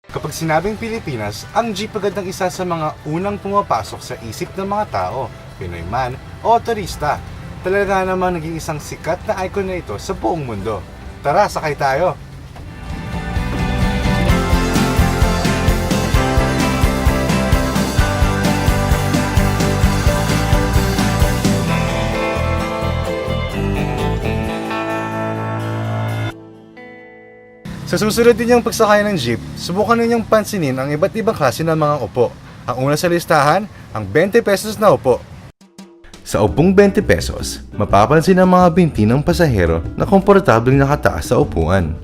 Kapag sinabing Pilipinas, ang jeep agad ang isa sa mga unang pumapasok sa isip ng mga tao, Pinoy man o turista. Talaga namang naging isang sikat na icon na ito sa buong mundo. Tara, sakay tayo! Sa susunod din yung pagsakay ng jeep, subukan ninyong pansinin ang iba't ibang klase ng mga upo. Ang una sa listahan, ang 20 pesos na upo. Sa upong 20 pesos, mapapansin ang mga binti ng pasahero na komportableng nakataas sa upuan.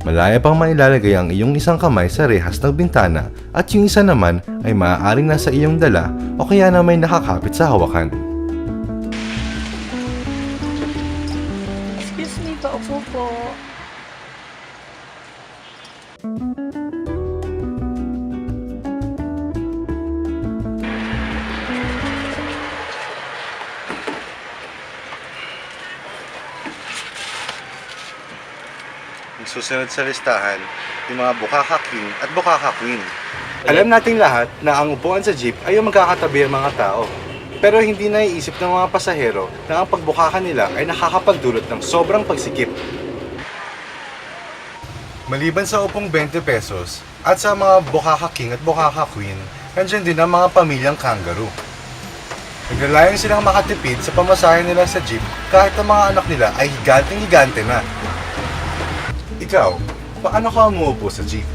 Malaya pang mailalagay ang iyong isang kamay sa rehas ng bintana at yung isa naman ay maaaring nasa iyong dala o kaya na may nakakapit sa hawakan. Excuse me, paupo po. Ang susunod sa listahan, yung mga Bukaka King at Bukaka Queen. Alam nating lahat na ang upuan sa jeep ay yung magkakatabi ang mga tao. Pero hindi naiisip ng mga pasahero na ang pagbukaka nila ay nakakapagdulot ng sobrang pagsikip. Maliban sa upong 20 pesos at sa mga Bukaka King at Bukaka Queen, nandiyan din ang mga pamilyang kangaroo. Naglalayong silang makatipid sa pamasahe nila sa jeep kahit ang mga anak nila ay higanteng-higante na. Ikaw, paano ka umuupo sa jeep?